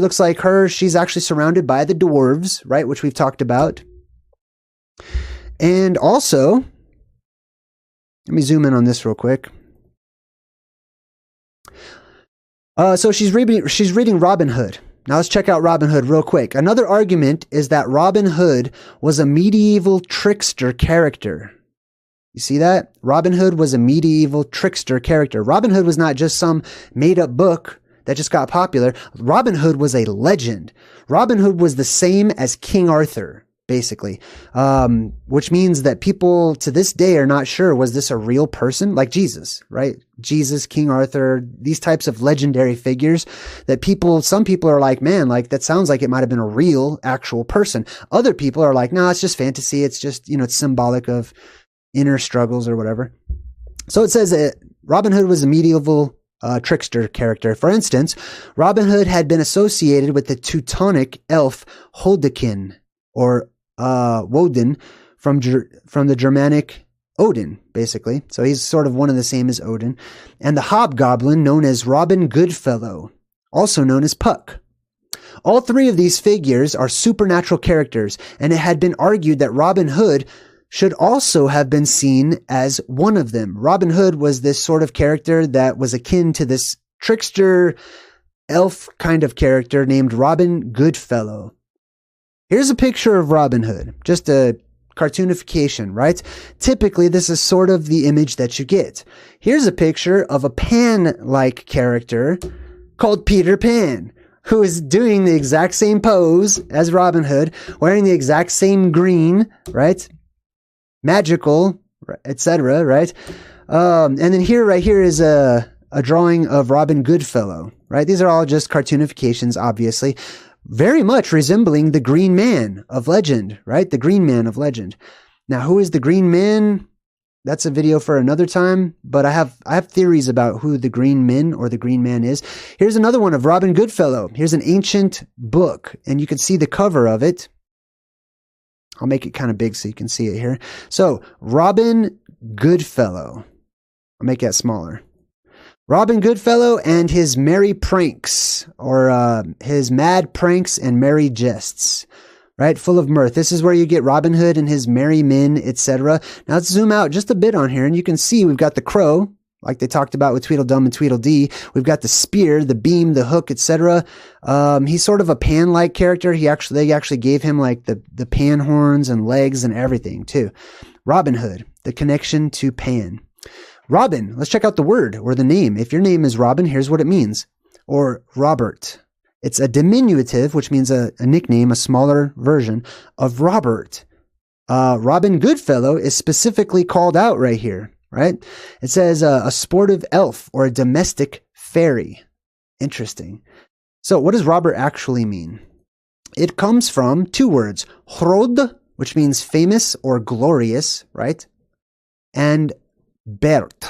looks like her. She's actually surrounded by the dwarves, right? Which we've talked about. And also, let me zoom in on this real quick. So she's reading Robin Hood. Now let's check out Robin Hood real quick. Another argument is that Robin Hood was a medieval trickster character. You see that? Robin Hood was a medieval trickster character. Robin Hood was not just some made-up book that just got popular. Robin Hood was a legend. Robin Hood was the same as King Arthur, basically, which means that people to this day are not sure, was this a real person? Like Jesus, right? Jesus, King Arthur, these types of legendary figures that some people are like, man, like that sounds like it might have been a real, actual person. Other people are like, no, it's just fantasy. It's just, it's symbolic of inner struggles or whatever. So it says that Robin Hood was a medieval trickster character. For instance, Robin Hood had been associated with the Teutonic elf Holdekin, or Woden, from the Germanic Odin, basically. So he's sort of one of the same as Odin. And the hobgoblin known as Robin Goodfellow, also known as Puck. All three of these figures are supernatural characters, and it had been argued that Robin Hood should also have been seen as one of them. Robin Hood was this sort of character that was akin to this trickster elf kind of character named Robin Goodfellow. Here's a picture of Robin Hood, just a cartoonification, right? Typically, this is sort of the image that you get. Here's a picture of a Pan-like character called Peter Pan, who is doing the exact same pose as Robin Hood, wearing the exact same green, right? Magical, etc., right? And then right here is a drawing of Robin Goodfellow, right? These are all just cartoonifications, obviously. Very much resembling the Green Man of legend, right? The Green Man of legend. Now, who is the Green Man? That's a video for another time, but I have theories about who the Green Men or the Green Man is. Here's another one of Robin Goodfellow. Here's an ancient book, and you can see the cover of it. I'll make it kind of big so you can see it here. So, Robin Goodfellow. I'll make that smaller. Robin Goodfellow and his merry pranks, or his mad pranks and merry jests, right? Full of mirth. This is where you get Robin Hood and his merry men, etc. Now let's zoom out just a bit on here, and you can see we've got the crow, like they talked about with Tweedledum and Tweedledee. We've got the spear, the beam, the hook, etc. He's sort of a Pan-like character. They actually gave him like the pan horns and legs and everything too. Robin Hood, the connection to Pan. Robin, let's check out the word or the name. If your name is Robin, here's what it means. Or Robert. It's a diminutive, which means a nickname, a smaller version of Robert. Robin Goodfellow is specifically called out right here, right? It says a sportive elf or a domestic fairy. Interesting. So what does Robert actually mean? It comes from two words, hrod, which means famous or glorious, right? And Bert,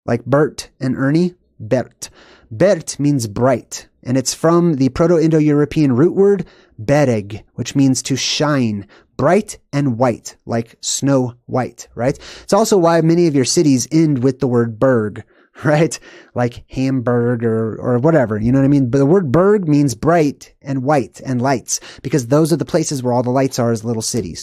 like Bert and Ernie, Bert. Bert means bright, and it's from the Proto-Indo-European root word bereg, which means to shine, bright and white, like snow white, right? It's also why many of your cities end with the word berg, right? Like Hamburg or whatever, you know what I mean? But the word berg means bright and white and lights, because those are the places where all the lights are as little cities.